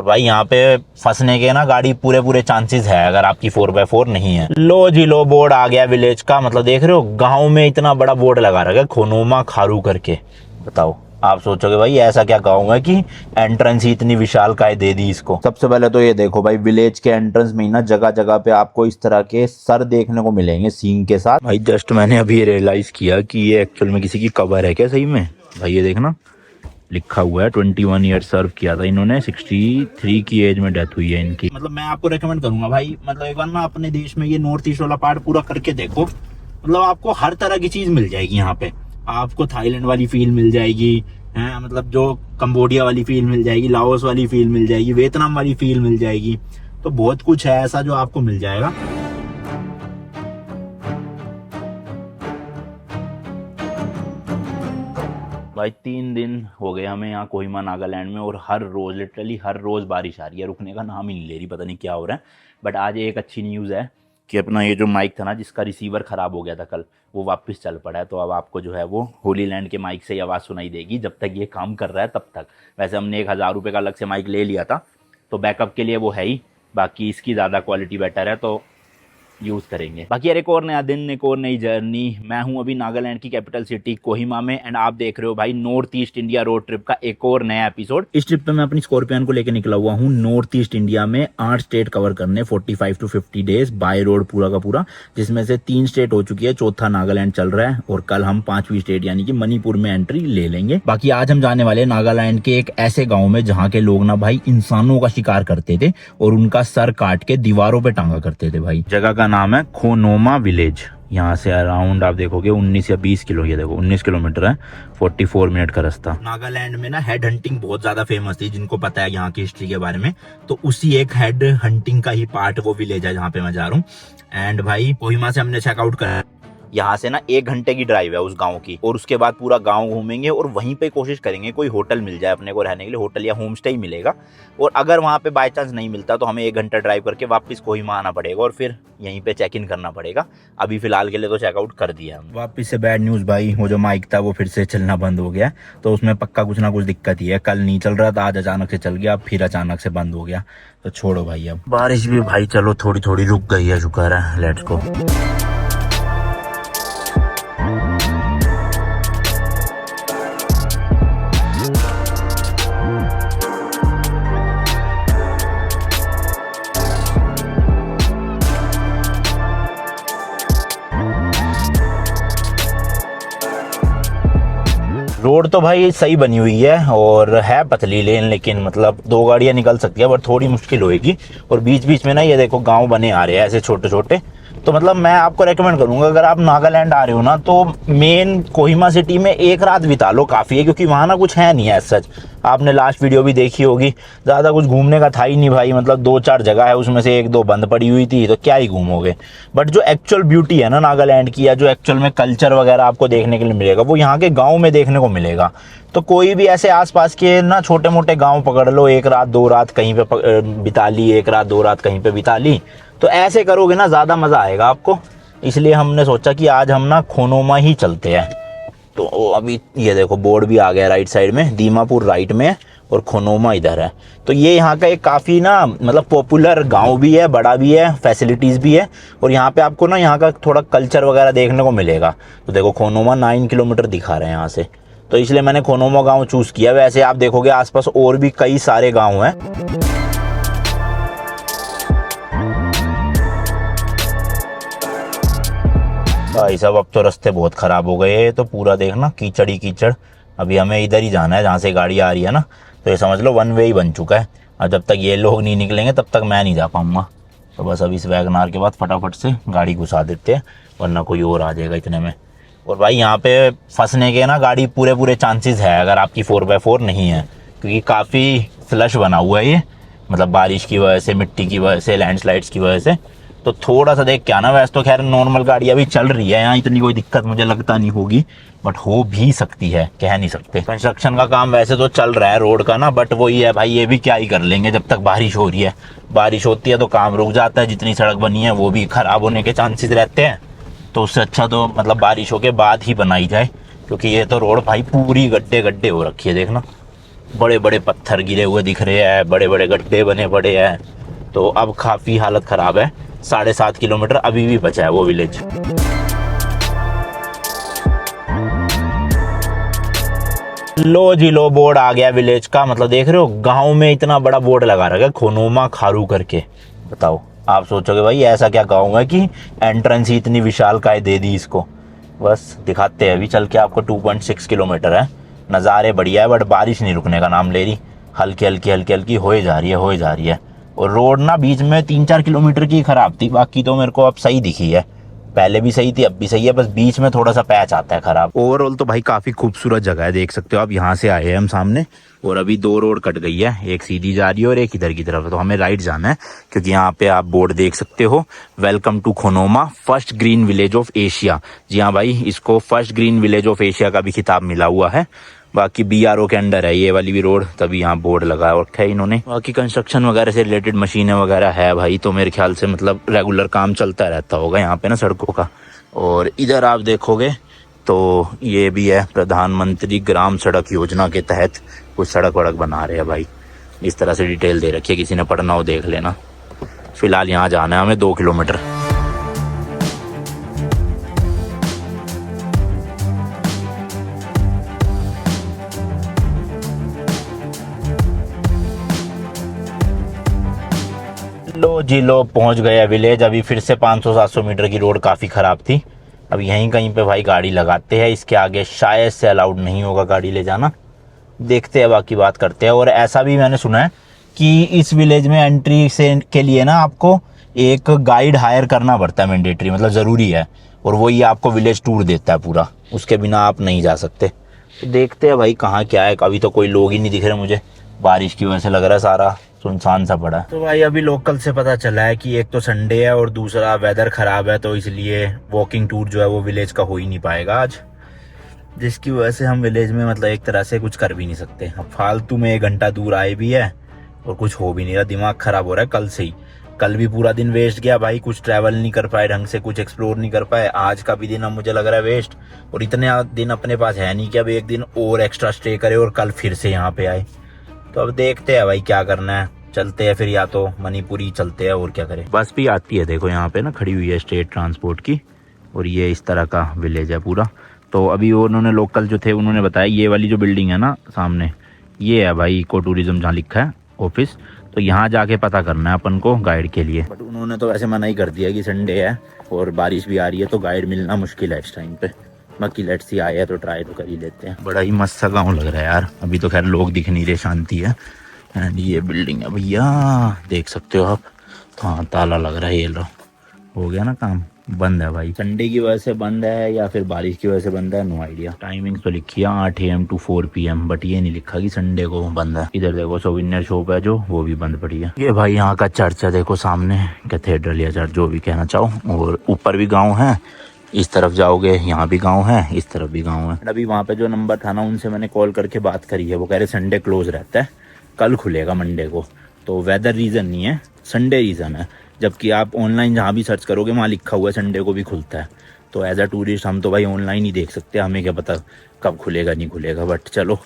भाई यहाँ पे फंसने के ना गाड़ी पूरे पूरे चांसेस है अगर आपकी 4x4 नहीं है। लो जी लो, बोर्ड आ गया विलेज का। मतलब देख रहे हो गांव में इतना बड़ा बोर्ड लगा रखा है खोनोमा खारू करके। बताओ, आप सोचोगे भाई ऐसा क्या गाँव है कि एंट्रेंस ही इतनी विशालकाय दे दी इसको। सबसे पहले तो ये देखो भाई, विलेज के एंट्रेंस में ही ना जगह जगह पे आपको इस तरह के सर देखने को मिलेंगे सींग के साथ। भाई जस्ट मैंने अभी रियलाइज किया कि ये एक्चुअल में किसी की कबर है क्या सही में। भाई ये देखना लिखा हुआ है 21 ईयर सर्व किया था इन्होंने, 63 की एज में डेथ हुई है इनकी। मतलब मैं आपको रेकमेंड करूंगा भाई, मतलब एक बार ना अपने देश में ये नॉर्थ ईस्ट वाला पार्ट पूरा करके देखो। मतलब आपको हर तरह की चीज मिल जाएगी यहाँ पे। आपको थाईलैंड वाली फील मिल जाएगी है, मतलब जो कंबोडिया वाली फील मिल जाएगी, लाओस वाली फील मिल जाएगी, वियतनाम वाली फील मिल जाएगी। तो बहुत कुछ है ऐसा जो आपको मिल जाएगा। भाई 3 दिन हो गए हमें यहाँ कोहिमा नागालैंड में, और हर रोज लिटरली हर रोज बारिश आ रही है, रुकने का नाम ही नहीं ले रही। पता नहीं क्या हो रहा है। बट आज एक अच्छी न्यूज़ है कि अपना ये जो माइक था ना जिसका रिसीवर ख़राब हो गया था कल, वो वापस चल पड़ा है। तो अब आपको जो है वो होली लैंड के माइक से ही आवाज़ सुनाई देगी जब तक ये काम कर रहा है तब तक। वैसे हमने 1000 रुपये का अलग से माइक ले लिया था, तो बैकअप के लिए वो है ही, बाकी इसकी ज़्यादा क्वालिटी बेटर है तो यूज़ करेंगे। बाकी यार एक और नया दिन, एक और नई जर्नी। मैं हूं अभी नागालैंड की कैपिटल सिटी कोहिमा में, एंड आप देख रहे हो भाई north east India road trip का एक और नया एपिसोड। इस ट्रिप पे मैं अपनी स्कॉर्पियन को लेकर निकला हुआ हूं नॉर्थ ईस्ट इंडिया में 8 स्टेट कवर करने 45 to 50 डेज बाय रोड पूरा का पूरा, जिसमें से 3 स्टेट हो चुकी है, चौथा नागालैंड चल रहा है, और कल हम 5वीं स्टेट यानी कि मणिपुर में एंट्री ले लेंगे। बाकी आज हम जाने वाले नागालैंड के एक ऐसे गाँव में जहाँ के लोग ना भाई इंसानों का शिकार करते थे और उनका सर काट के दीवारों पे टांगा करते थे। भाई जगह का नाम है खोनोमा विलेज। यहाँ से अराउंड आप देखोगे 19 या 20 किलो, ये देखो 19 किलोमीटर है, 44 मिनट का रास्ता। नागालैंड में ना हेड हंटिंग बहुत ज्यादा फेमस थी, जिनको पता है यहाँ की हिस्ट्री के बारे में, तो उसी एक हेड हंटिंग का ही पार्ट वो विलेज है जहाँ पे मैं जा रहा हूँ। एंड भाई कोहिमा से हमने चेकआउट करा, यहाँ से ना 1 घंटे की ड्राइव है उस गांव की, और उसके बाद पूरा गांव घूमेंगे और वहीं पे कोशिश करेंगे कोई होटल मिल जाए अपने को रहने के लिए, होटल या होम स्टे ही मिलेगा। और अगर वहाँ पे बाय चांस नहीं मिलता तो हमें 1 घंटा ड्राइव करके वापस कोहिमा आना पड़ेगा और फिर यहीं पे चेक इन करना पड़ेगा। अभी फिलहाल के लिए तो चेकआउट कर दिया हम। वापस से बैड न्यूज़ भाई, वो जो माइक था वो फिर से चलना बंद हो गया, तो उसमें पक्का कुछ ना कुछ दिक्कत ही है। कल नहीं चल रहा था, आज अचानक से चल गया, फिर अचानक से बंद हो गया, तो छोड़ो भाई। अब बारिश भी भाई चलो थोड़ी थोड़ी रुक गई है, शुक्र है, लेट्स गो। रोड तो भाई सही बनी हुई है और है पतली लेन, लेकिन मतलब 2 गाड़ियां निकल सकती है, बट थोड़ी मुश्किल होएगी। और बीच बीच में ना ये देखो गांव बने आ रहे हैं ऐसे छोटे छोटे। तो मतलब मैं आपको रेकमेंड करूंगा अगर आप नागालैंड आ रहे हो ना, तो मेन कोहिमा सिटी में एक रात बिता लो, काफ़ी है, क्योंकि वहाँ ना कुछ है नहीं है सच। आपने लास्ट वीडियो भी देखी होगी, ज़्यादा कुछ घूमने का था ही नहीं भाई। मतलब 2-4 जगह है, उसमें से 1-2 बंद पड़ी हुई थी, तो क्या ही घूमोगे। बट जो एक्चुअल ब्यूटी है ना नागालैंड की, या जो एक्चुअल में कल्चर वगैरह आपको देखने के लिए मिलेगा, वो यहाँ के गाँव में देखने को मिलेगा। तो कोई भी ऐसे आसपास के ना छोटे मोटे गाँव पकड़ लो, 1 रात 2 रात कहीं पे बिता ली, 1 रात 2 रात कहीं पे बिता ली, तो ऐसे करोगे ना ज़्यादा मज़ा आएगा आपको। इसलिए हमने सोचा कि आज हम ना खोनोमा ही चलते हैं। तो अभी ये देखो बोर्ड भी आ गया राइट साइड में, दीमापुर राइट में है और खोनोमा इधर है। तो ये यहाँ का एक काफ़ी ना मतलब पॉपुलर गांव भी है, बड़ा भी है, फैसिलिटीज़ भी है, और यहाँ पे आपको ना यहाँ का थोड़ा कल्चर वगैरह देखने को मिलेगा। तो देखो खोनोमा 9 किलोमीटर दिखा रहे हैं यहाँ से, तो इसलिए मैंने खोनोमा गाँव चूज़ किया। वैसे आप देखोगे आसपास और भी कई सारे गाँव हैं। भाई साहब अब तो रास्ते बहुत ख़राब हो गए, तो पूरा देखना कीचड़ ही कीचड़। अभी हमें इधर ही जाना है जहाँ से गाड़ी आ रही है ना, तो ये समझ लो 1 वे ही बन चुका है, और जब तक ये लोग नहीं निकलेंगे तब तक मैं नहीं जा पाऊँगा। तो बस अभी इस वैगनार के बाद फटाफट से गाड़ी घुसा देते हैं, वरना कोई और आ जाएगा इतने में। और भाई यहाँ पे फंसने के ना गाड़ी पूरे पूरे चांसेस है अगर आपकी 4x4 नहीं है, क्योंकि काफ़ी स्लश बना हुआ है ये, मतलब बारिश की वजह से, मिट्टी की वजह से, लैंडस्लाइड्स की वजह से। तो थोड़ा सा देख के आना। वैसे तो खैर नॉर्मल गाड़ी अभी चल रही है यहाँ, इतनी कोई दिक्कत मुझे लगता नहीं होगी, बट हो भी सकती है, कह नहीं सकते। कंस्ट्रक्शन का काम वैसे तो चल रहा है रोड का ना, बट वही है भाई, ये भी क्या ही कर लेंगे जब तक बारिश हो रही है। बारिश होती है तो काम रुक जाता है, जितनी सड़क बनी है वो भी ख़राब होने के चांसेस रहते हैं। तो उससे अच्छा तो मतलब बारिशों के बाद ही बनाई जाए, क्योंकि ये तो रोड भाई पूरी गड्ढे गड्ढे हो रखी है, देखना बड़े बड़े पत्थर गिरे हुए दिख रहे हैं, बड़े बड़े गड्ढे बने पड़े हैं। तो अब काफ़ी हालत ख़राब है। 7.5 किलोमीटर अभी भी बचा है वो विलेज। लो जी लो, बोर्ड आ गया विलेज का। मतलब देख रहे हो, गांव में इतना बड़ा बोर्ड लगा रखा है, खोनोमा खारू करके। बताओ, आप सोचोगे भाई ऐसा क्या गाँव है कि एंट्रेंस ही इतनी विशालकाय दे दी इसको। बस दिखाते हैं अभी चल के आपको। 2.6 किलोमीटर है। नज़ारे बढ़िया है, बट बारिश नहीं रुकने का नाम ले रही। हल्की हल्की हल्की हल्की हो जा रही है, हो जा रही है। और रोड ना बीच में 3-4 किलोमीटर की खराब थी, बाकी तो मेरे को अब सही दिखी है। पहले भी सही थी, अब भी सही है, बस बीच में थोड़ा सा पैच आता है खराब। ओवरऑल तो भाई काफ़ी खूबसूरत जगह है, देख सकते हो आप। यहाँ से आए हैं हम सामने, और अभी 2 रोड कट गई है, एक सीधी जा रही है और एक इधर की तरफ। तो हमें राइट जाना है, क्योंकि यहाँ पे आप बोर्ड देख सकते हो, welcome to Khonoma, first green village of Asia. जी हाँ भाई, इसको first green village of Asia का भी खिताब मिला हुआ है। बाकी BRO के अंडर है ये वाली भी रोड, तभी यहाँ बोर्ड लगा रखा है इन्होंने। बाकी कंस्ट्रक्शन वगैरह से रिलेटेड मशीनें वगैरह है भाई, तो मेरे ख्याल से मतलब रेगुलर काम चलता रहता होगा यहाँ पे ना सड़कों का। और इधर आप देखोगे तो ये भी है, प्रधानमंत्री ग्राम सड़क योजना के तहत कुछ सड़क वड़क बना रहे हैं भाई। इस तरह से डिटेल दे रखी है, किसी ने पढ़ना हो देख लेना। फिलहाल यहाँ जाना है हमें 2 किलोमीटर। लो जी लो, पहुंच गया विलेज। अभी फिर से 500-700 मीटर की रोड काफ़ी ख़राब थी। अब यहीं कहीं पे भाई गाड़ी लगाते हैं, इसके आगे शायद से अलाउड नहीं होगा गाड़ी ले जाना। देखते हैं, बाकी बात करते हैं। और ऐसा भी मैंने सुना है कि इस विलेज में एंट्री से के लिए ना आपको एक गाइड हायर करना पड़ता है, मैंडेटरी, मतलब ज़रूरी है। और वो ये आपको विलेज टूर देता है पूरा, उसके बिना आप नहीं जा सकते। तो देखते हैं भाई कहाँ क्या है। अभी तो कोई लोग ही नहीं दिख रहे मुझे, बारिश की वजह से लग रहा है सारा सुनसान सा पड़ा है। तो भाई अभी लोकल से पता चला है कि एक तो संडे है और दूसरा वेदर ख़राब है, तो इसलिए वॉकिंग टूर जो है वो विलेज का हो ही नहीं पाएगा आज, जिसकी वजह से हम विलेज में मतलब एक तरह से कुछ कर भी नहीं सकते। अब फालतू में 1 घंटा दूर आए भी है और कुछ हो भी नहीं रहा, दिमाग ख़राब हो रहा है कल से ही। कल भी पूरा दिन वेस्ट गया भाई, कुछ ट्रैवल नहीं कर पाए ढंग से, कुछ एक्सप्लोर नहीं कर पाए। आज का भी दिन अब मुझे लग रहा है वेस्ट। और इतने दिन अपने पास है नहीं कि अब एक दिन और एक्स्ट्रा स्टे करे और कल फिर से यहाँ पे आए। तो अब देखते हैं भाई क्या करना है, चलते हैं फिर, या तो मणिपुरी चलते हैं और क्या करें। बस भी आती है देखो यहाँ पे ना, खड़ी हुई है स्टेट ट्रांसपोर्ट की। और ये इस तरह का विलेज है पूरा। तो अभी उन्होंने लोकल जो थे उन्होंने बताया, ये वाली जो बिल्डिंग है ना सामने, ये है भाई इको टूरिज्म जहाँ लिखा है ऑफिस। तो यहाँ जाके पता करना है अपन को गाइड के लिए। बट उन्होंने तो वैसे मना ही कर दिया कि संडे है और बारिश भी आ रही है, तो गाइड मिलना मुश्किल है इस टाइम पे। बाकी लेट्स सी, आया है तो ट्राई तो कर ही लेते हैं। बड़ा ही मस्त सा गाँव लग रहा है यार। अभी तो खैर लोग दिख नहीं रहे, शांति है। एंड ये बिल्डिंग है भैया, देख सकते हो आप। हाँ, ताला लग रहा है, ये लो, हो गया ना काम। बंद है भाई, संडे की वजह से बंद है या फिर बारिश की वजह से बंद है, नो आइडिया। टाइमिंग तो लिखी है 8 AM to 4 PM, बट ये नहीं लिखा कि संडे को बंद है। इधर देखो सोविनियर शॉप है जो, वो भी बंद पड़ी है। ये भाई यहाँ का चर्च है, देखो सामने, कैथेड्रल या चर्च जो भी कहना चाहो। और ऊपर भी गाँव है, इस तरफ जाओगे यहाँ भी गांव है, इस तरफ भी गांव है। अभी वहाँ पे जो नंबर था ना, उनसे मैंने कॉल करके बात करी है, वो कह रहे संडे क्लोज रहता है, कल खुलेगा मंडे को। तो वेदर रीज़न नहीं है, संडे रीज़न है। जबकि आप ऑनलाइन जहाँ भी सर्च करोगे वहाँ लिखा हुआ है संडे को भी खुलता है। तो एज अ टूरिस्ट हम तो भाई ऑनलाइन ही देख सकते हैं, हमें क्या पता कब खुलेगा नहीं खुलेगा। बट चलो,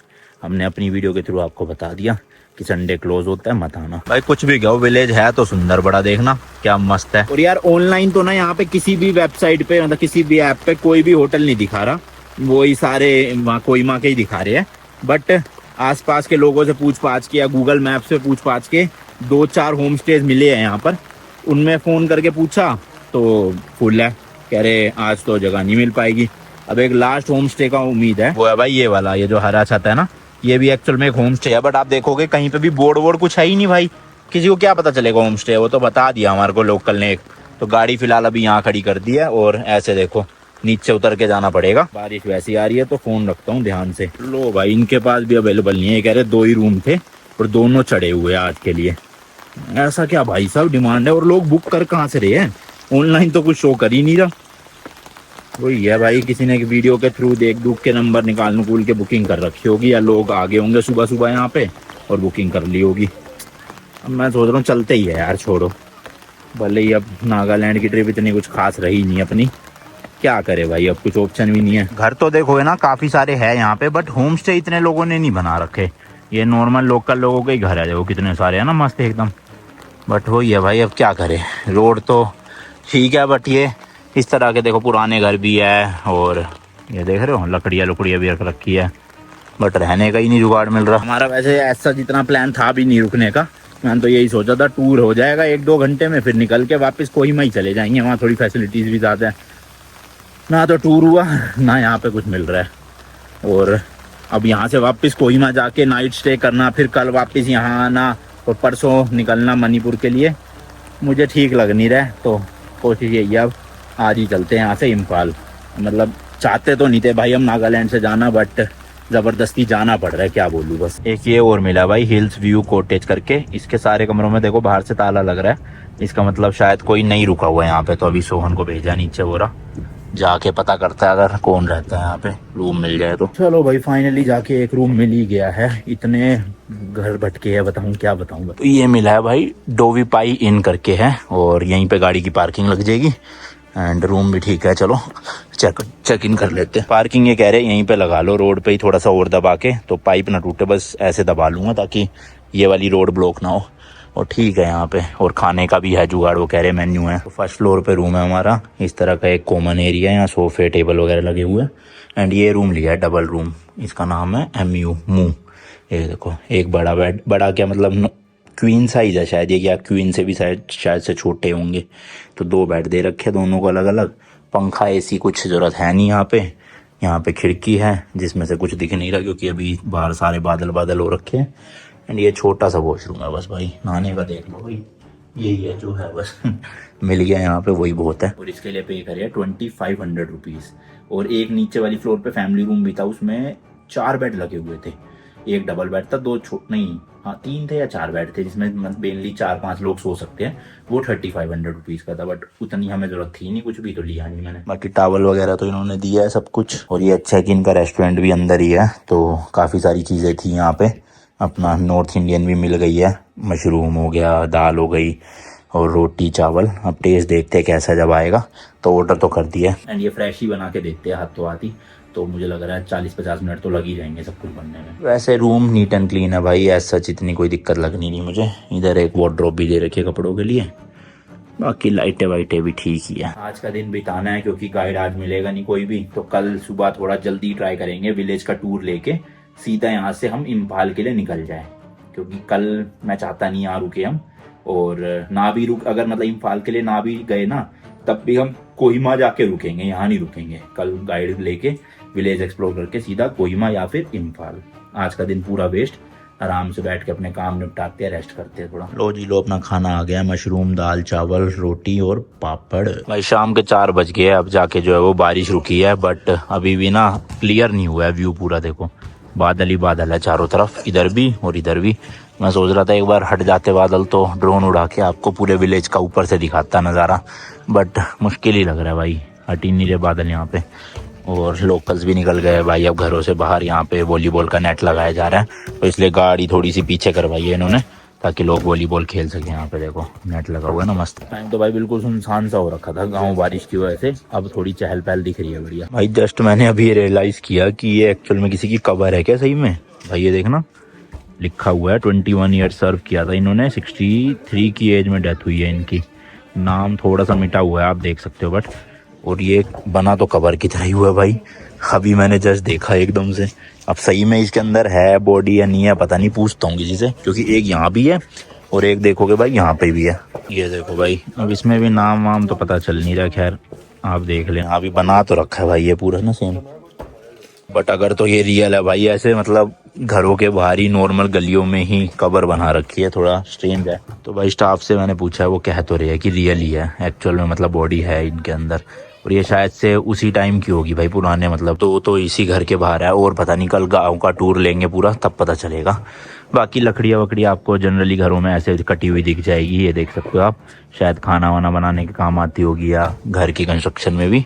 हमने अपनी वीडियो के थ्रू आपको बता दिया कि संडे क्लोज होता है, मत आना भाई। कुछ भी गयो, विलेज है तो सुंदर बड़ा, देखना क्या मस्त है। और यार ऑनलाइन तो ना यहाँ पे किसी भी वेबसाइट पे, मतलब किसी भी ऐप पे कोई भी होटल नहीं दिखा रहा, वही सारे वहाँ कोहिमा के ही दिखा रहे हैं। बट आसपास के लोगों से पूछ पाछ के या गूगल मैप से पूछ पाछ के 2-4 होम स्टेज मिले हैं यहाँ पर। उनमें फ़ोन करके पूछा तो फुल है, कह रहे आज तो जगह नहीं मिल पाएगी। अब एक लास्ट होम स्टे का उम्मीद है, वो है भाई ये वाला, ये जो हरा छत है ना, ये भी एक्चुअल में एक होम स्टे है। बट आप देखोगे कहीं पे भी बोर्ड वोर्ड कुछ है ही नहीं भाई, किसी को क्या पता चलेगा होम स्टे है। वो तो बता दिया हमारे को लोकल ने एक। तो गाड़ी फिलहाल अभी यहाँ खड़ी कर दी है और ऐसे देखो नीचे उतर के जाना पड़ेगा। बारिश वैसी आ रही है तो फ़ोन रखता हूँ ध्यान से। लो भाई, इनके पास भी अवेलेबल नहीं है, कह रहे 2 ही रूम थे और दोनों चढ़े हुए आज के लिए। ऐसा क्या भाई साहब डिमांड है, और लोग बुक कर कहाँ से रहे हैं, ऑनलाइन तो कुछ शो कर ही नहीं रहा। वही है भाई, किसी ने वीडियो के थ्रू देख दुख के नंबर निकाल के बुकिंग कर रखी होगी, या लोग आगे होंगे सुबह सुबह यहाँ पे और बुकिंग कर ली होगी। अब मैं सोच रहा हूँ चलते ही है यार, छोड़ो। भले ही अब नागालैंड की ट्रिप इतनी कुछ खास रही नहीं अपनी, क्या करे भाई, अब कुछ ऑप्शन भी नहीं है। घर तो देखोगे ना काफ़ी सारे हैं यहाँ पे, बट होम स्टे इतने लोगों ने नहीं बना रखे। ये नॉर्मल लोकल लोगों के ही घर है, देखो कितने सारे हैं ना मस्त एकदम। बट वही है भाई, अब क्या करें, रोड तो ठीक है बट ये इस तरह के देखो पुराने घर भी है, और ये देख रहे हो लकड़ियाँ भी रख रखी है, बट रहने का ही नहीं जुगाड़ मिल रहा। हमारा वैसे ऐसा जितना प्लान था भी नहीं रुकने का, मैंने तो यही सोचा था टूर हो जाएगा 1-2 घंटे में, फिर निकल के वापस कोहिमा ही चले जाएंगे, वहाँ थोड़ी फैसिलिटीज़ भी ज़्यादा है। ना तो टूर हुआ ना यहाँ पे कुछ मिल रहा है, और अब यहाँ से वापस कोहिमा जाके नाइट स्टे करना, फिर कल वापस यहाँ आना और परसों निकलना मणिपुर के लिए, मुझे ठीक लग नहीं रहा है। तो कोशिश यही है अब आज ही चलते हैं यहाँ से इम्फाल। मतलब चाहते तो नहीं थे भाई हम नागालैंड से जाना, बट ज़बरदस्ती जाना पड़ रहा है, क्या बोलूँ बस। एक ये और मिला भाई हिल्स व्यू कॉटेज करके, इसके सारे कमरों में देखो बाहर से ताला लग रहा है, इसका मतलब शायद कोई नहीं रुका हुआ है यहाँ पे। तो अभी सोहन को भेजा नीचे, वो रहा, जाके पता करता है अगर कौन रहता है यहाँ पे, रूम मिल जाए तो। चलो भाई फाइनली जाके एक रूम मिल ही गया है, इतने घर भटके है बताऊँ क्या बताऊँ। तो ये मिला है भाई डोवी पाई इन करके है, और यहीं पे गाड़ी की पार्किंग लग जाएगी, एंड रूम भी ठीक है। चलो चेक इन कर लेते हैं। पार्किंग ये कह रहे हैं यहीं पे लगा लो, रोड पे ही थोड़ा सा और दबा के, तो पाइप ना टूटे, बस ऐसे दबा लूँगा ताकि ये वाली रोड ब्लॉक ना हो। और ठीक है यहाँ पे, और खाने का भी है जुगाड़, वो कह रहे मेन्यू है। तो फर्स्ट फ्लोर पे रूम है हमारा, इस तरह का एक कॉमन एरिया है, यहाँ सोफे टेबल वगैरह लगे हुए हैं। एंड ये रूम लिया है डबल रूम, इसका नाम है MU मुँह। ये देखो एक बड़ा बेड, बड़ा क्या मतलब क्वीन साइज है शायद ये, या क्वीन से भी शायद से छोटे होंगे। तो 2 बेड दे रखे दोनों को अलग अलग, पंखा AC कुछ ज़रूरत है नहीं यहाँ पे। यहाँ पे खिड़की है जिसमें से कुछ दिख नहीं रहा क्योंकि अभी बाहर सारे बादल बादल हो रखे हैं। एंड ये छोटा सा वॉशरूम है बस भाई, नहाने का देख लो भाई, यही है जो है बस मिल गया यहाँ पे, वही बहुत है। और इसके लिए पे करिए 2500 रुपीज़। और एक नीचे वाली फ्लोर पे फैमिली रूम भी था, उसमें 4 बेड लगे हुए थे, एक डबल बेड था, 2 नहीं हाँ 3 थे या 4 बेड थे, जिसमें मेनली 4-5 लोग सो सकते हैं। वो 3500 रुपीज़ का था, बट उतनी हमें ज़रूरत थी नहीं, कुछ भी तो लिया नहीं मैंने। बाकी टावल वगैरह तो इन्होंने दिया है सब कुछ। और ये अच्छा है कि इनका रेस्टोरेंट भी अंदर ही है, तो काफ़ी सारी चीज़ें थी यहाँ पे, अपना नॉर्थ इंडियन भी मिल गई है, मशरूम हो गया, दाल हो गई, और रोटी चावल। अब टेस्ट देखते हैं कैसा जब आएगा, तो ऑर्डर तो कर दिया। एंड ये फ्रेश ही बना के देते हैं हाथ तो आती, तो मुझे लग रहा है 40-50 मिनट तो लग ही जाएंगे सब कुछ बनने में। वैसे रूम नीट एंड क्लीन है भाई, ऐसा सच इतनी कोई दिक्कत लगनी नहीं मुझे। इधर एक वार्डरोब भी दे रखी है कपड़ों के लिए, बाकी लाइटें वाइटें भी ठीक ही है। आज का दिन बिताना है क्योंकि गाइड आज मिलेगा नहीं कोई भी, तो कल सुबह थोड़ा जल्दी ट्राई करेंगे विलेज का टूर लेके सीधा यहाँ से हम इम्फाल के लिए निकल जाए, क्योंकि कल मैं चाहता नहीं यहाँ रुके हम, और ना भी रुक, अगर मतलब इम्फाल के लिए ना भी गए ना, तब भी हम कोहिमा जाके रुकेंगे, यहाँ नहीं रुकेंगे। कल गाइड लेके विलेज एक्सप्लोर करके सीधा कोहिमा या फिर इम्फाल। आज का दिन पूरा वेस्ट, आराम से बैठ के अपने काम निपटाते हैं, रेस्ट करते हैं थोड़ा। लो जी लो, अपना खाना आ गया, मशरूम, दाल, चावल, रोटी और पापड़। भाई शाम के 4 बज गए, अब जाके जो है वो बारिश रुकी है, बट अभी भी ना क्लियर नहीं हुआ है व्यू पूरा। देखो बादल ही बादल है चारों तरफ, इधर भी और इधर भी। मैं सोच रहा था एक बार हट जाते बादल तो ड्रोन उड़ा के आपको पूरे विलेज का ऊपर से दिखाता नज़ारा, बट मुश्किल ही लग रहा है भाई, हट ही नहीं रहे बादल यहाँ पे। और लोकल्स भी निकल गए भाई अब घरों से बाहर। यहाँ पे वॉलीबॉल का नेट लगाया जा रहा है, तो इसलिए गाड़ी थोड़ी सी पीछे करवाई है इन्होंने, ताकि लोग वॉलीबॉल खेल सकें। यहाँ पे देखो नेट लगा हुआ है ना मस्त। टाइम तो भाई बिल्कुल सुनसान सा हो रखा था गाँव बारिश की वजह से, अब थोड़ी चहल पहल दिख रही है बढ़िया। भाई जस्ट मैंने अभी रियलाइज़ किया कि ये एक्चुअल में किसी की कबर है क्या सही में। भाई ये देखना लिखा हुआ है 21 ईयर सर्व किया था इन्होंने, 63 की एज में डेथ हुई है इनकी। नाम थोड़ा सा मिटा हुआ है आप देख सकते हो, बट और ये बना तो कबर की तरह ही हुआ है भाई। अभी मैंने जस्ट देखा एकदम से, अब सही में इसके अंदर है बॉडी या नहीं है पता नहीं, पूछता हूँ किसी से, क्योंकि एक यहाँ भी है और एक देखोगे भाई यहाँ पे भी है। ये देखो भाई, अब इसमें भी नाम वाम तो पता चल नहीं रहा, खैर आप देख लें। अभी बना तो रखा है भाई ये पूरा ना सेम, बट अगर तो ये रियल है भाई, ऐसे मतलब घरों के बाहर ही नॉर्मल गलियों में ही कबर बना रखी है, थोड़ा स्ट्रेंज है। तो भाई स्टाफ से मैंने पूछा है, वो कह तो रहे हैं कि रियल ही है एक्चुअल में, मतलब बॉडी है इनके अंदर। और ये शायद से उसी टाइम की होगी भाई, पुराने मतलब, तो इसी घर के बाहर है। और पता नहीं कल गाँव का टूर लेंगे पूरा तब पता चलेगा। बाकी लकड़ियाँ वकड़ियाँ आपको जनरली घरों में ऐसे कटी हुई दिख जाएगी, ये देख सकते हो आप, शायद खाना वाना बनाने के काम आती होगी या घर की कंस्ट्रक्शन में भी।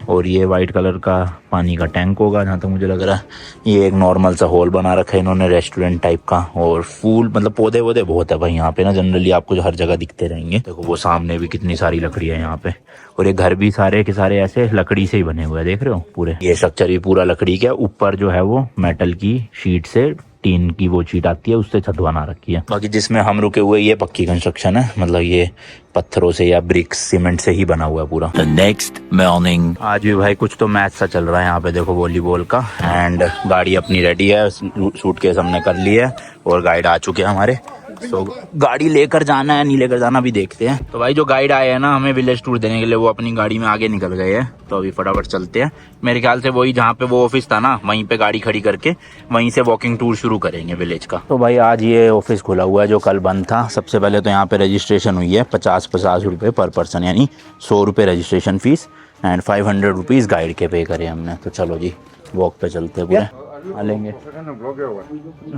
और ये वाइट कलर का पानी का टैंक होगा जहाँ तक मुझे लग रहा है। ये एक नॉर्मल सा हॉल बना रखा है इन्होंने रेस्टोरेंट टाइप का, और फूल मतलब पौधे वौधे बहुत है भाई यहाँ पे ना, जनरली आपको जो हर जगह दिखते रहेंगे। देखो वो सामने भी कितनी सारी लकड़ी है यहाँ पे, और ये घर भी सारे के सारे ऐसे लकड़ी से ही बने हुए हैं, देख रहे हो पूरे। ये स्ट्रक्चर भी पूरा लकड़ी का, ऊपर जो है वो मेटल की शीट से टीन की वो शीट आती है उससे छत बना रखी है। बाकी जिसमें हम रुके हुए ये पक्की कंस्ट्रक्शन है, मतलब ये पत्थरों से या ब्रिक्स सीमेंट से ही बना हुआ है पूरा। द नेक्स्ट मॉर्निंग आज भी भाई कुछ तो मैच सा चल रहा है यहाँ पे, देखो वॉलीबॉल का। एंड गाड़ी अपनी रेडी है, सूटकेस हमने कर ली है और गाइड आ चुके हैं हमारे। तो गाड़ी लेकर जाना है नहीं लेकर जाना भी देखते हैं। तो भाई जो गाइड आए हैं ना हमें विलेज टूर देने के लिए, वो अपनी गाड़ी में आगे निकल गए हैं। तो अभी फटाफट चलते हैं। मेरे ख्याल से वही जहाँ पे वो ऑफिस था ना वहीं पे गाड़ी खड़ी करके वहीं से वॉकिंग टूर शुरू करेंगे विलेज का। तो भाई आज ये ऑफिस खुला हुआ है जो कल बंद था। सबसे पहले तो यहाँ पे रजिस्ट्रेशन हुई है 50 रुपये पर पर्सन, यानी 100 रुपये registration fees and 500 rupees guide के पे करे हमने। तो चलो जी वॉक पे चलते हैं पूरे। आ लेंगे।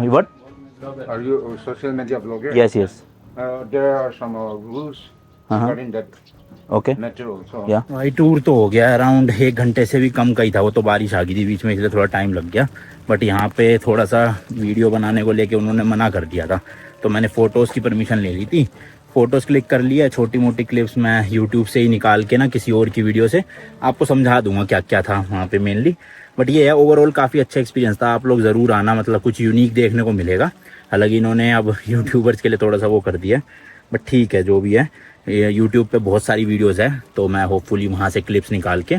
What? Are you a social media blogger? Yes, yes. There are some rules regarding that Okay. matter also. Yeah. भाई टूर तो हो गया, अराउंड 1 घंटे से भी कम का ही था। वो तो बारिश आ गई थी बीच में इसलिए थोड़ा टाइम लग गया। बट यहाँ पे थोड़ा सा वीडियो बनाने को लेके उन्होंने मना कर दिया था, तो मैंने फ़ोटोज़ की परमिशन ले ली थी। फ़ोटोज़ क्लिक कर लिया, छोटी मोटी क्लिप्स मैं यूट्यूब से ही निकाल के ना किसी और की वीडियो से आपको समझा दूंगा क्या क्या था वहाँ पे मेनली। बट ये है ओवरऑल काफ़ी अच्छा एक्सपीरियंस था। आप लोग ज़रूर आना, मतलब कुछ यूनिक देखने को मिलेगा। हालांकि इन्होंने अब यूट्यूबर्स के लिए थोड़ा सा वो कर दिया, बट ठीक है जो भी है। यूट्यूब पे बहुत सारी वीडियोस है, तो मैं होपफुली वहाँ से क्लिप्स निकाल के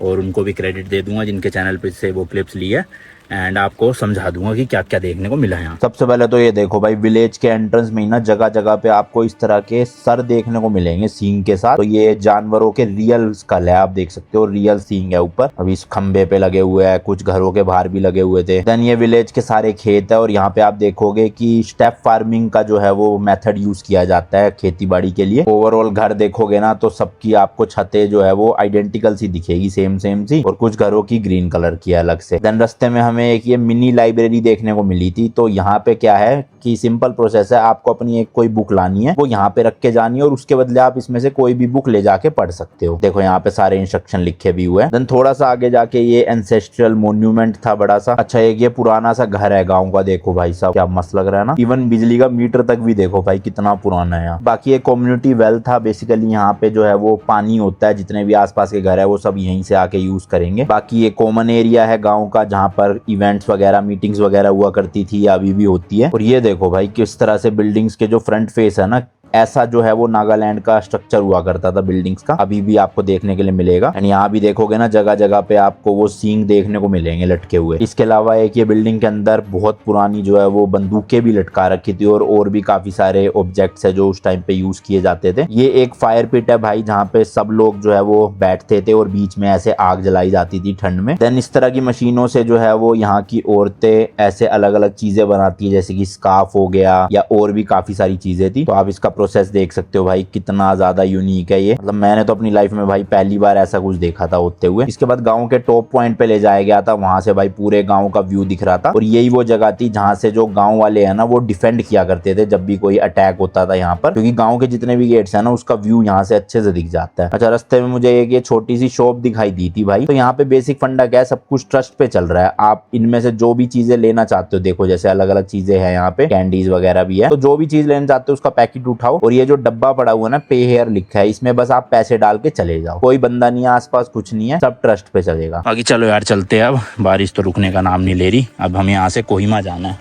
और उनको भी क्रेडिट दे दूंगा जिनके चैनल पे से वो क्लिप्स ली है। एंड आपको समझा दूंगा कि क्या क्या देखने को मिला है यहाँ। सबसे पहले तो ये देखो भाई, विलेज के एंट्रेंस में ही ना जगह जगह पे आपको इस तरह के सर देखने को मिलेंगे सींग के साथ। तो ये जानवरों के रियल स्कल है, आप देख सकते हो रियल सींग है ऊपर। अभी इस खंबे पे लगे हुए हैं, कुछ घरों के बाहर भी लगे हुए थे। देन ये विलेज के सारे खेत है और यहाँ पे आप देखोगे कि स्टेप फार्मिंग का जो है वो मेथड यूज किया जाता है खेती बाड़ी के लिए। ओवरऑल घर देखोगे ना तो सबकी आपको छतें जो है वो आइडेंटिकल सी दिखेगी, सेम सेम सी, और कुछ घरों की ग्रीन कलर की अलग से। देन रास्ते में हमें एक ये मिनी लाइब्रेरी देखने को मिली थी। तो यहाँ पे क्या है कि सिंपल प्रोसेस है, आपको अपनी एक कोई बुक लानी है, वो यहाँ पे रख के जानी है और उसके बदले आप इसमें से कोई भी बुक ले जाके पढ़ सकते हो। देखो यहाँ पे सारे इंस्ट्रक्शन लिखे भी हुए हैं। देन थोड़ा सा आगे जाके ये एंसेस्ट्रल मोन्यूमेंट था बड़ा सा। अच्छा एक ये पुराना सा घर है गाँव का, देखो भाई साहब क्या मस्त लग रहा है ना। इवन बिजली का मीटर तक भी देखो भाई कितना पुराना है यहाँ। बाकी ये कम्युनिटी वेल था, बेसिकली यहाँ पे जो है वो पानी होता है, जितने भी आसपास के घर है वो सब यहीं से आके यूज करेंगे। बाकी ये कॉमन एरिया है गाँव का जहाँ पर इवेंट्स वगैरह मीटिंग्स वगैरह हुआ करती थी या अभी भी होती है। और ये देखो भाई किस तरह से बिल्डिंग्स के जो फ्रंट फेस है ना, ऐसा जो है वो नागालैंड का स्ट्रक्चर हुआ करता था बिल्डिंग्स का, अभी भी आपको देखने के लिए मिलेगा। एंड यहाँ भी देखोगे ना जगह जगह पे आपको वो सींग देखने को मिलेंगे लटके हुए। इसके अलावा एक ये बिल्डिंग के अंदर बहुत पुरानी जो है वो बंदूकें भी लटका रखी थी और भी काफी सारे ऑब्जेक्ट्स है जो उस टाइम पे यूज किए जाते थे। ये एक फायर पिट है भाई जहाँ पे सब लोग जो है वो बैठते थे और बीच में ऐसे आग जलाई जाती थी ठंड में। देन इस तरह की मशीनों से जो है वो यहाँ की औरतें ऐसे अलग अलग चीजें बनाती है, जैसे कि स्कार्फ हो गया या और भी काफी सारी चीजें थी। तो आप इसका प्रोसेस देख सकते हो भाई कितना ज्यादा यूनिक है ये। मतलब मैंने तो अपनी लाइफ में भाई पहली बार ऐसा कुछ देखा था होते हुए। इसके बाद गांव के टॉप पॉइंट पे ले जाया गया था, वहां से भाई पूरे गांव का व्यू दिख रहा था। और यही वो जगह थी जहां से जो गांव वाले हैं ना वो डिफेंड किया करते थे जब भी कोई अटैक होता था यहाँ पर, क्योंकि गाँव के जितने भी गेट्स है ना उसका व्यू यहाँ से अच्छे से दिख जाता है। अच्छा रास्ते में मुझे एक ये छोटी सी शॉप दिखाई दी थी भाई। तो यहाँ पे बेसिक फंडा क्या है, सब कुछ ट्रस्ट पे चल रहा है। आप इनमें से जो भी चीजें लेना चाहते हो, देखो जैसे अलग अलग चीजें हैं यहाँ पे, कैंडीज वगैरह भी है, तो जो भी चीज लेना चाहते हो उसका पैकेट उठाओ और ये जो डब्बा पड़ा हुआ ना पे हेयर लिखा है, इसमें बस आप पैसे डाल के चले जाओ। कोई बंदा नहीं है आसपास, कुछ नहीं है, सब ट्रस्ट पे चलेगा। बाकी चलो यार चलते हैं, अब बारिश तो रुकने का नाम नहीं ले रही। अब हमें यहाँ से कोहिमा जाना है,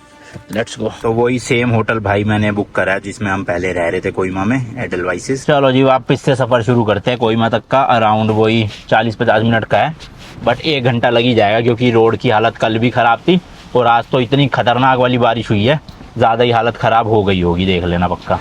लेट्स गो। तो वही सेम होटल भाई मैंने बुक करा है जिसमें हम पहले रह रहे थे कोहिमा में, एडलवाइसिस। चलो जी वापस से सफर शुरू करते हैं कोहिमा तक का। अराउंड वही 40-50 मिनट का है, बट 1 घंटा लग ही जाएगा क्योंकि रोड की हालत कल भी खराब थी और आज तो इतनी खतरनाक वाली बारिश हुई है, ज्यादा ही हालत खराब हो गई होगी, देख लेना पक्का।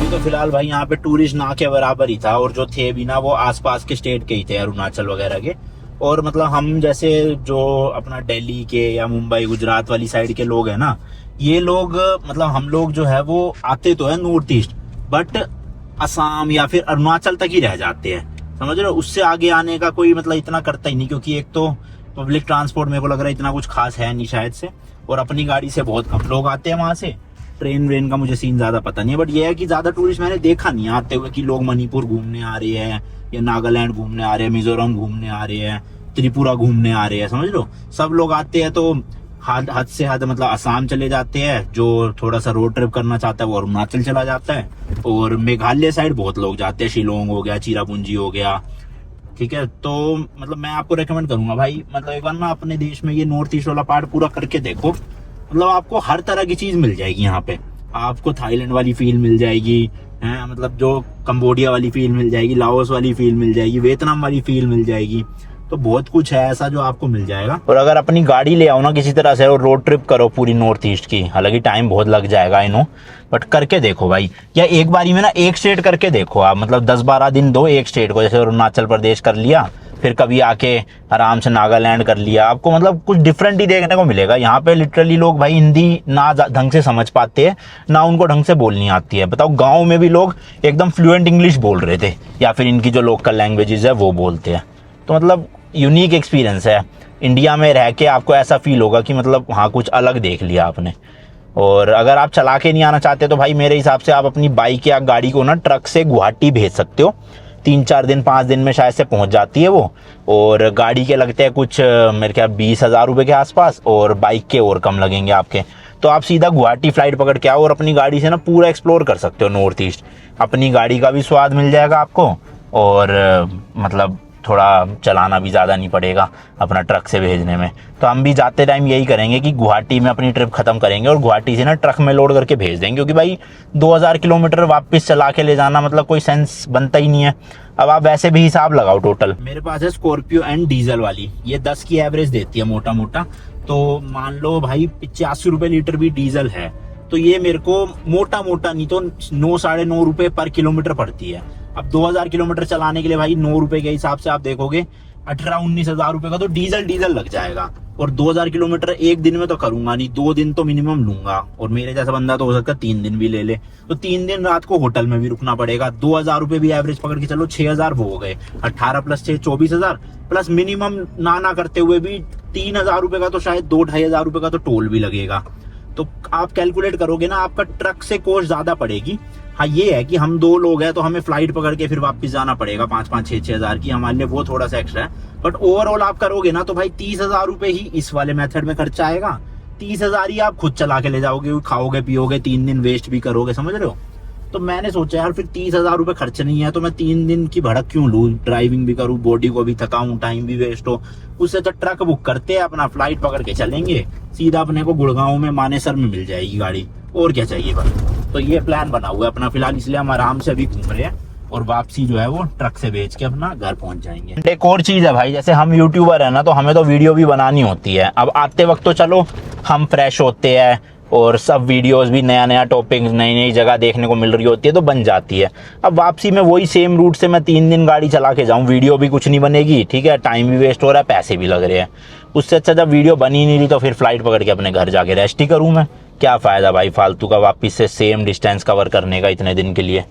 तो फिलहाल भाई यहाँ पे टूरिस्ट ना के बराबर ही था, और जो थे भी ना वो आसपास के स्टेट के ही थे, अरुणाचल वगैरह के। और मतलब हम जैसे जो अपना दिल्ली के या मुंबई गुजरात वाली साइड के लोग हैं ना, ये लोग मतलब हम लोग जो है वो आते तो है नॉर्थ ईस्ट, बट असम या फिर अरुणाचल तक ही रह जाते हैं, समझ रहे हो। उससे आगे आने का कोई मतलब इतना करता ही नहीं, क्योंकि एक तो पब्लिक ट्रांसपोर्ट मेरे को लग रहा है इतना कुछ खास है नहीं शायद से, और अपनी गाड़ी से बहुत कम लोग आते हैं वहाँ से। ट्रेन व्रेन का मुझे सीन ज़्यादा पता नहीं है, बट ये है कि ज़्यादा टूरिस्ट मैंने देखा नहीं आते हुए कि लोग मणिपुर घूमने आ रहे हैं या नागालैंड घूमने आ रहे हैं, मिजोरम घूमने आ रहे हैं, त्रिपुरा घूमने आ रहे हैं, समझ लो। सब लोग आते हैं तो हद से हद मतलब असम चले जाते हैं, जो थोड़ा सा रोड ट्रिप करना चाहता है वो अरुणाचल चला जाता है, और मेघालय साइड बहुत लोग जाते हैं, शिलोंग हो गया, चिरापुंजी हो गया, ठीक है। तो मतलब मैं आपको रेकमेंड करूंगा भाई, मतलब एक बार ना अपने देश में ये नॉर्थ ईस्ट वाला पार्ट पूरा करके देखो, मतलब आपको हर तरह की चीज मिल जाएगी यहाँ पे। आपको थाईलैंड वाली फील मिल जाएगी, है मतलब जो कंबोडिया वाली फील मिल जाएगी, लाओस वाली फील मिल जाएगी, वियतनाम वाली फील मिल जाएगी। तो बहुत कुछ है ऐसा जो आपको मिल जाएगा। और अगर अपनी गाड़ी ले आओ ना किसी तरह से और रोड ट्रिप करो पूरी नॉर्थ ईस्ट की, हालांकि टाइम बहुत लग जाएगा आई नो, बट करके देखो भाई। या एक बारी में ना एक स्टेट करके देखो आप, मतलब 10-12 दिन दो एक स्टेट को, जैसे अरुणाचल प्रदेश कर लिया, फिर कभी आके आराम से नागालैंड कर लिया, आपको मतलब कुछ डिफरेंट ही देखने को मिलेगा। यहाँ पे लिटरली लोग भाई हिंदी ना ढंग से समझ पाते हैं, ना उनको ढंग से बोलनी आती है। बताओ गाँव में भी लोग एकदम फ्लुएंट इंग्लिश बोल रहे थे, या फिर इनकी जो लोकल लैंग्वेजेस है वो बोलते हैं। तो मतलब यूनिक एक्सपीरियंस है। इंडिया में रह के आपको ऐसा फील होगा कि मतलब हाँ कुछ अलग देख लिया आपने। और अगर आप चला के नहीं आना चाहते तो भाई मेरे हिसाब से आप अपनी बाइक या गाड़ी को ना ट्रक से गुवाहाटी भेज सकते हो। 3-4 दिन 5 दिन में शायद से पहुंच जाती है वो, और गाड़ी के लगते हैं कुछ मेरे ख्याल 20,000 रुपये के आसपास, और बाइक के और कम लगेंगे आपके। तो आप सीधा गुवाहाटी फ्लाइट पकड़ के आओ और अपनी गाड़ी से ना पूरा एक्सप्लोर कर सकते हो नॉर्थ ईस्ट। अपनी गाड़ी का भी स्वाद मिल जाएगा आपको, और मतलब थोड़ा चलाना भी ज़्यादा नहीं पड़ेगा अपना ट्रक से भेजने में। तो हम भी जाते टाइम यही करेंगे कि गुवाहाटी में अपनी ट्रिप ख़त्म करेंगे और गुवाहाटी से ना ट्रक में लोड करके भेज देंगे, क्योंकि भाई 2000 किलोमीटर वापस चला के ले जाना मतलब कोई सेंस बनता ही नहीं है। अब आप वैसे भी हिसाब लगाओ टोटल। मेरे पास है स्कॉर्पियो एंड डीजल वाली, ये 10 की एवरेज देती है मोटा मोटा। तो मान लो भाई 85 रुपये लीटर भी डीजल है, तो ये मेरे को मोटा मोटा नहीं तो 9-9.5 रुपये पर किलोमीटर पड़ती है। अब 2000 किलोमीटर चलाने के लिए भाई 9 रुपए के हिसाब से आप देखोगे 18-19 हजार रुपए का तो डीजल लग जाएगा। और 2000 किलोमीटर एक दिन में तो करूंगा नहीं, 2 दिन तो मिनिमम लूंगा, और मेरे जैसा बंदा तो हो सकता है 3 दिन भी ले ले। तो 3 दिन रात को होटल में भी रुकना पड़ेगा। 2000 रुपए भी एवरेज पकड़ के चलो, 6000 वो हो गए। 18 + 6 24,000, प्लस मिनिमम ना करते हुए भी 3000 रुपए का तो शायद 2-2.5 हजार रुपए का तो टोल भी लगेगा। तो आप कैलकुलेट करोगे ना, आपका ट्रक से कॉस्ट ज्यादा पड़ेगी। हाँ ये है कि हम 2 लोग हैं तो हमें फ्लाइट पकड़ के फिर वापस जाना पड़ेगा 5-5, 6-6 हजार की, हमारे लिए वो थोड़ा सा एक्स्ट्रा है। बट ओवरऑल आप करोगे ना तो भाई 30,000 रुपए ही इस वाले मेथड में खर्चा आएगा। 30,000 ही आप खुद चला के ले जाओगे, खाओगे पियोगे, 3 दिन वेस्ट भी करोगे, समझ रहे हो। तो मैंने सोचा यार फिर 30,000 रुपए खर्च नहीं है तो मैं 3 दिन की भड़क क्यों लूँ, ड्राइविंग भी करूँ, बॉडी को भी थकाऊं, टाइम भी वेस्ट हो। उससे तो ट्रक बुक करते हैं, अपना फ्लाइट पकड़ के चलेंगे सीधा, अपने को गुड़गांव में मानेसर में मिल जाएगी गाड़ी, और क्या चाहिए बस। तो ये प्लान बना हुआ है अपना फिलहाल, इसलिए हम आराम से अभी घूम रहे हैं, और वापसी जो है वो ट्रक से भेज के अपना घर पहुंच जाएंगे। एक और चीज है भाई, जैसे हम यूट्यूबर है ना तो हमें तो वीडियो भी बनानी होती है। अब आते वक्त तो चलो हम फ्रेश होते हैं और सब वीडियोस भी नया टॉपिक, नई जगह देखने को मिल रही होती है तो बन जाती है। अब वापसी में वही सेम रूट से मैं 3 दिन गाड़ी चला के जाऊँ, वीडियो भी कुछ नहीं बनेगी, ठीक है, टाइम भी वेस्ट हो रहा है, पैसे भी लग रहे हैं। उससे अच्छा जब वीडियो बनी नहीं रही तो फिर फ्लाइट पकड़ के अपने घर जाके रेस्ट ही करूँ मैं। क्या फ़ायदा भाई फालतू का वापस से सेम डिस्टेंस कवर करने का इतने दिन के लिए।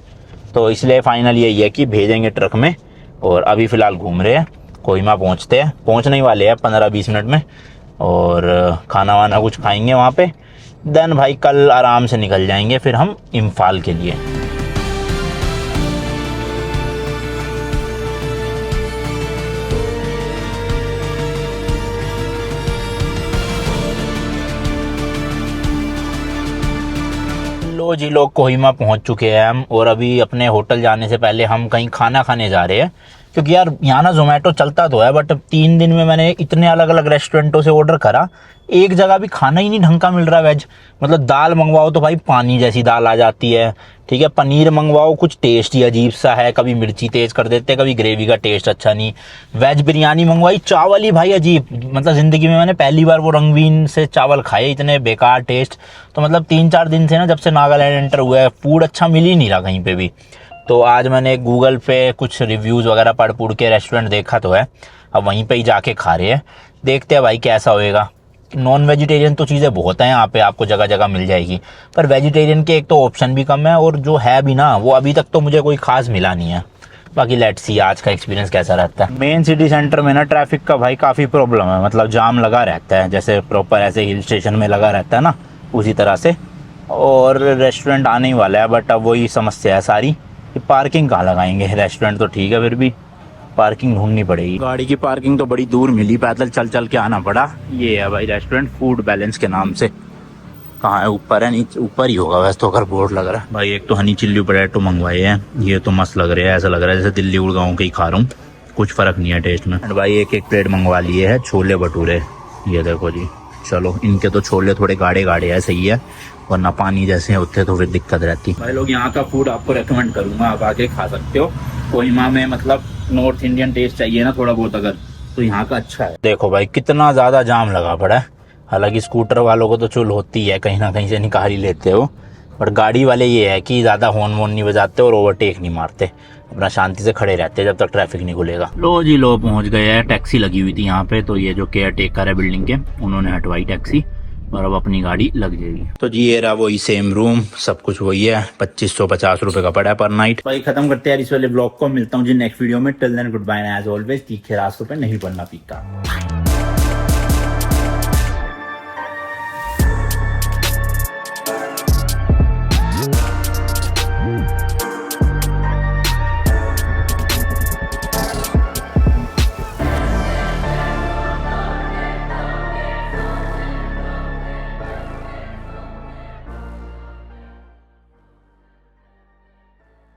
तो इसलिए फाइनल यही है कि भेजेंगे ट्रक में, और अभी फ़िलहाल घूम रहे हैं, कोहिमा पहुँचते हैं, पहुँचने ही वाले हैं 15-20 मिनट में, और खाना वाना कुछ खाएंगे वहाँ पे। देन भाई कल आराम से निकल जाएंगे फिर हम इम्फाल के लिए। लो जी, लोग कोहिमा पहुंच चुके हैं हम, और अभी अपने होटल जाने से पहले हम कहीं खाना खाने जा रहे हैं, क्योंकि यार यहाँ ना जोमेटो चलता तो है, बट 3 दिन में मैंने इतने अलग अलग रेस्टोरेंटों से ऑर्डर करा, एक जगह भी खाना ही नहीं ढंग का मिल रहा वेज। मतलब दाल मंगवाओ तो भाई पानी जैसी दाल आ जाती है, ठीक है, पनीर मंगवाओ कुछ टेस्ट ही अजीब सा है, कभी मिर्ची तेज कर देते, कभी ग्रेवी का टेस्ट अच्छा नहीं। वेज बिरयानी मंगवाई, चावल ही भाई अजीब, मतलब ज़िंदगी में मैंने पहली बार वो रंगवीन से चावल खाए, इतने बेकार टेस्ट। तो मतलब 3-4 दिन से ना, जब से नागालैंड एंटर हुआ है, फूड अच्छा मिल ही नहीं रहा कहीं पे भी। तो आज मैंने गूगल पे कुछ रिव्यूज़ वगैरह पढ़ के रेस्टोरेंट देखा तो है, अब वहीं पे ही जाके खा रहे हैं, देखते हैं भाई कैसा होएगा। नॉन वेजिटेरियन तो चीज़ें बहुत हैं यहाँ पे, आपको जगह जगह मिल जाएगी, पर वेजिटेरियन के एक तो ऑप्शन भी कम है, और जो है भी ना वो अभी तक तो मुझे कोई ख़ास मिला नहीं है। बाकी लेट्स सी आज का एक्सपीरियंस कैसा रहता है। मेन सिटी सेंटर में ना ट्रैफिक का भाई काफ़ी प्रॉब्लम है, मतलब जाम लगा रहता है, जैसे प्रॉपर ऐसे हिल स्टेशन में लगा रहता है ना उसी तरह से। और रेस्टोरेंट आने ही वाला है, बट अब वही समस्या है सारी कि पार्किंग कहाँ लगाएंगे। रेस्टोरेंट तो ठीक है, फिर भी पार्किंग ढूंढनी पड़ेगी। गाड़ी की पार्किंग तो बड़ी दूर मिली, पैदल चल चल के आना पड़ा। ये है भाई रेस्टोरेंट, फूड बैलेंस के नाम से। कहाँ है, ऊपर है, नीचे ऊपर ही होगा वैसे तो, अगर बोर्ड लग रहा है। भाई एक तो हनी चिल्ली पोटैटो मंगवाए हैं, ये तो मस्त लग रहे हैं, ऐसा लग रहा है जैसे दिल्ली गुड़गांव के ही खा रहा हूँ, कुछ फर्क नहीं है टेस्ट में। एंड भाई एक प्लेट मंगवा लिए है छोले भटूरे, ये देखो जी। चलो इनके तो छोले थोड़े गाढ़े गाढ़े है, सही है, वरना पानी जैसे होते तो फिर दिक्कत रहती। भाई लोग यहाँ का फूड आपको रेकमेंड करूंगा, आप आके खा सकते हो। कोहिमा में मतलब नॉर्थ इंडियन टेस्ट चाहिए ना थोड़ा बहुत अगर, तो यहाँ का अच्छा है। देखो भाई कितना ज्यादा जाम लगा पड़ा है। हालांकि स्कूटर वालों को तो चुल होती है, कहीं ना कहीं से निकाल ही लेते हो, बट गाड़ी वाले ये है कि ज़्यादा हॉर्न वॉर्न नहीं बजाते और ओवरटेक नहीं मारते, अपना शांति से खड़े रहते हैं जब तक ट्रैफिक नहीं खुलेगा। लो जी लो पहुंच गए हैं। टैक्सी लगी हुई थी यहाँ पे, तो ये जो केयर टेकर है बिल्डिंग के, उन्होंने हटवाई टैक्सी और अब अपनी गाड़ी लग जाएगी। तो जी ये रहा वही सेम रूम, सब कुछ वही है। 2550 रुपये का पड़ा है पर नाइट। भाई खत्म करते हैं इस वाले ब्लॉग को, मिलता हूँ जी नेक्स्ट वीडियो में। Till then good bye as always, तीखे रास्तों पे नहीं बनना पीता।